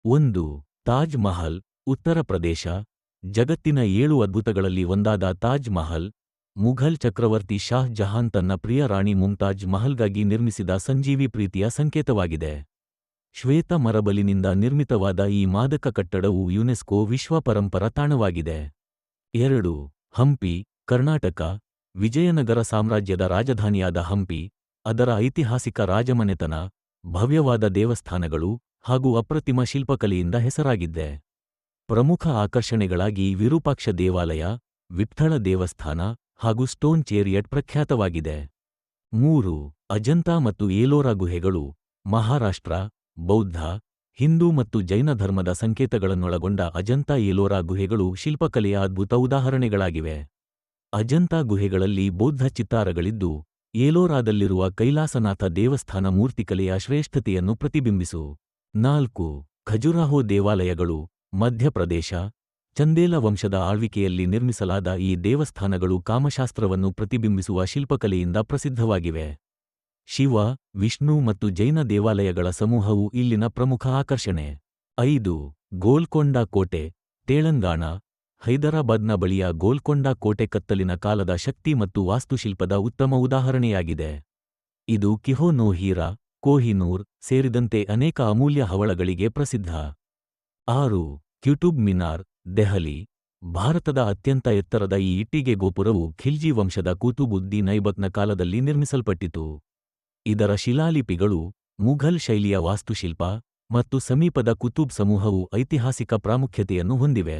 ಒಂದು. ತಾಜ್ ಮಹಲ್, ಉತ್ತರ ಪ್ರದೇಶ. ಜಗತ್ತಿನ 7 ಅದ್ಭುತಗಳಲ್ಲಿ ಒಂದಾದ ತಾಜ್ ಮಹಲ್, ಮುಘಲ್ ಚಕ್ರವರ್ತಿ ಶಾಹ್ ಜಹಾನ್ ತನ್ನ ಪ್ರಿಯ ರಾಣಿ ಮುಮ್ತಾಜ್ ಮಹಲ್ಗಾಗಿ ನಿರ್ಮಿಸಿದ ಸಂಜೀವಿ ಪ್ರೀತಿಯ ಸಂಕೇತವಾಗಿದೆ. ಶ್ವೇತ ಮರಬಲಿನಿಂದ ನಿರ್ಮಿತವಾದ ಈ ಮಾದಕ ಕಟ್ಟಡವು ಯುನೆಸ್ಕೋ ವಿಶ್ವ ಪರಂಪರಾ ತಾಣವಾಗಿದೆ. 2. ಹಂಪಿ, ಕರ್ನಾಟಕ. ವಿಜಯನಗರ ಸಾಮ್ರಾಜ್ಯದ ರಾಜಧಾನಿಯಾದ ಹಂಪಿ, ಅದರ ಐತಿಹಾಸಿಕ ರಾಜಮನೆತನ, ಭವ್ಯವಾದ ದೇವಸ್ಥಾನಗಳು ಹಾಗೂ ಅಪ್ರತಿಮ ಶಿಲ್ಪಕಲೆಯಿಂದ ಹೆಸರಾಗಿದ್ದೆ. ಪ್ರಮುಖ ಆಕರ್ಷಣೆಗಳಾಗಿ ವಿರೂಪಾಕ್ಷ ದೇವಾಲಯ, ವಿಠ್ಠಳ ದೇವಸ್ಥಾನ ಹಾಗೂ ಸ್ಟೋನ್ ಚೇರಿಯಟ್ ಪ್ರಖ್ಯಾತವಾಗಿದೆ. 3. ಅಜಂತಾ ಮತ್ತು ಏಲೋರಾ ಗುಹೆಗಳು, ಮಹಾರಾಷ್ಟ್ರ. ಬೌದ್ಧ, ಹಿಂದೂ ಮತ್ತು ಜೈನ ಧರ್ಮದ ಸಂಕೇತಗಳನ್ನೊಳಗೊಂಡ ಅಜಂತಾ ಏಲೋರಾ ಗುಹೆಗಳು ಶಿಲ್ಪಕಲೆಯ ಅದ್ಭುತ ಉದಾಹರಣೆಗಳಾಗಿವೆ. ಅಜಂತಾ ಗುಹೆಗಳಲ್ಲಿ ಬೌದ್ಧ ಚಿತ್ತಾರಗಳಿದ್ದು, ಏಲೋರಾದಲ್ಲಿರುವ ಕೈಲಾಸನಾಥ ದೇವಸ್ಥಾನ ಮೂರ್ತಿಕಲೆಯ ಶ್ರೇಷ್ಠತೆಯನ್ನು ಪ್ರತಿಬಿಂಬಿಸು. 4. ಖಜುರಾಹೋ ದೇವಾಲಯಗಳು, ಮಧ್ಯಪ್ರದೇಶ. ಚಂದೇಲ ವಂಶದ ಆಳ್ವಿಕೆಯಲ್ಲಿ ನಿರ್ಮಿಸಲಾದ ಈ ದೇವಸ್ಥಾನಗಳು ಕಾಮಶಾಸ್ತ್ರವನ್ನು ಪ್ರತಿಬಿಂಬಿಸುವ ಶಿಲ್ಪಕಲೆಯಿಂದ ಪ್ರಸಿದ್ಧವಾಗಿವೆ. ಶಿವ, ವಿಷ್ಣು ಮತ್ತು ಜೈನ ದೇವಾಲಯಗಳ ಸಮೂಹವು ಇಲ್ಲಿನ ಪ್ರಮುಖ ಆಕರ್ಷಣೆ. 5. ಗೋಲ್ಕೊಂಡ ಕೋಟೆ, ತೆಲಂಗಾಣ. ಹೈದರಾಬಾದ್ನ ಬಳಿಯ ಗೋಲ್ಕೊಂಡ ಕೋಟೆ ಕತ್ತಲಿನ ಕಾಲದ ಶಕ್ತಿ ಮತ್ತು ವಾಸ್ತುಶಿಲ್ಪದ ಉತ್ತಮ ಉದಾಹರಣೆಯಾಗಿದೆ. ಇದು ಕಿಹೋ ನೋ ಹೀರಾ, ಕೋಹಿನೂರ್ ಸೇರಿದಂತೆ ಅನೇಕ ಅಮೂಲ್ಯ ಹವಳಗಳಿಗೆ ಪ್ರಸಿದ್ಧ. 6. ಕ್ಯುಟುಬ್ ಮಿನಾರ್, ದೆಹಲಿ. ಭಾರತದ ಅತ್ಯಂತ ಎತ್ತರದ ಈ ಇಟ್ಟಿಗೆ ಗೋಪುರವು ಖಿಲ್ಜಿ ವಂಶದ ಕುತುಬುದ್ದೀನ್ ಐಬಕ್ನ ಕಾಲದಲ್ಲಿ ನಿರ್ಮಿಸಲ್ಪಟ್ಟಿತು. ಇದರ ಶಿಲಾಲಿಪಿಗಳು, ಮುಘಲ್ ಶೈಲಿಯ ವಾಸ್ತುಶಿಲ್ಪ ಮತ್ತು ಸಮೀಪದ ಕುತುಬ್ ಸಮೂಹವು ಐತಿಹಾಸಿಕ ಪ್ರಾಮುಖ್ಯತೆಯನ್ನು ಹೊಂದಿವೆ.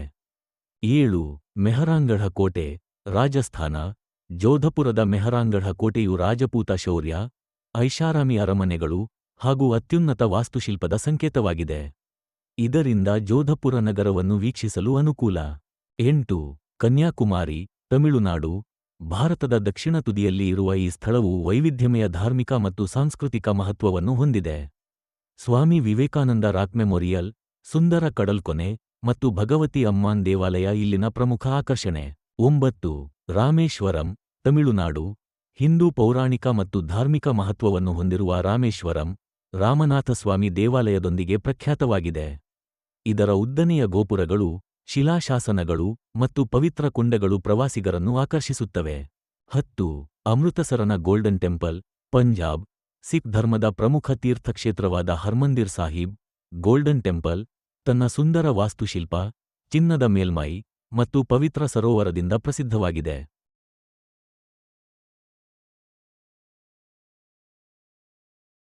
7. ಮೆಹರಾಂಗಢ ಕೋಟೆ, ರಾಜಸ್ಥಾನ. ಜೋಧಪುರದ ಮೆಹರಾಂಗಢ ಕೋಟೆಯು ರಾಜಪೂತ ಶೌರ್ಯ, ಐಷಾರಾಮಿ ಅರಮನೆಗಳು ಹಾಗೂ ಅತ್ಯುನ್ನತ ವಾಸ್ತುಶಿಲ್ಪದ ಸಂಕೇತವಾಗಿದೆ. ಇದರಿಂದ ಜೋಧಪುರ ನಗರವನ್ನು ವೀಕ್ಷಿಸಲು ಅನುಕೂಲ. 8. ಕನ್ಯಾಕುಮಾರಿ, ತಮಿಳುನಾಡು. ಭಾರತದ ದಕ್ಷಿಣ ತುದಿಯಲ್ಲಿ ಇರುವ ಈ ಸ್ಥಳವು ವೈವಿಧ್ಯಮಯ ಧಾರ್ಮಿಕ ಮತ್ತು ಸಾಂಸ್ಕೃತಿಕ ಮಹತ್ವವನ್ನು ಹೊಂದಿದೆ. ಸ್ವಾಮಿ ವಿವೇಕಾನಂದ ರಾಕ್ ಮೆಮೊರಿಯಲ್, ಸುಂದರ ಕಡಲ್ಕೊನೆ ಮತ್ತು ಭಗವತಿ ಅಮ್ಮಾನ್ ದೇವಾಲಯ ಇಲ್ಲಿನ ಪ್ರಮುಖ ಆಕರ್ಷಣೆ. 9. ರಾಮೇಶ್ವರಂ, ತಮಿಳುನಾಡು. ಹಿಂದೂ ಪೌರಾಣಿಕ ಮತ್ತು ಧಾರ್ಮಿಕ ಮಹತ್ವವನ್ನು ಹೊಂದಿರುವ ರಾಮೇಶ್ವರಂ, ರಾಮನಾಥಸ್ವಾಮಿ ದೇವಾಲಯದೊಂದಿಗೆ ಪ್ರಖ್ಯಾತವಾಗಿದೆ. ಇದರ ಉದ್ದನೆಯ ಗೋಪುರಗಳು, ಶಿಲಾಶಾಸನಗಳು ಮತ್ತು ಪವಿತ್ರ ಕುಂಡಗಳು ಪ್ರವಾಸಿಗರನ್ನು ಆಕರ್ಷಿಸುತ್ತವೆ. 10. ಅಮೃತಸರನ ಗೋಲ್ಡನ್ ಟೆಂಪಲ್, ಪಂಜಾಬ್. ಸಿಖ್ ಧರ್ಮದ ಪ್ರಮುಖ ತೀರ್ಥಕ್ಷೇತ್ರವಾದ ಹರ್ಮಂದಿರ್ ಸಾಹಿಬ್, ಗೋಲ್ಡನ್ ಟೆಂಪಲ್, ತನ್ನ ಸುಂದರ ವಾಸ್ತುಶಿಲ್ಪ, ಚಿನ್ನದ ಮೇಲ್ಮೈ ಮತ್ತು ಪವಿತ್ರ ಸರೋವರದಿಂದ ಪ್ರಸಿದ್ಧವಾಗಿದೆ.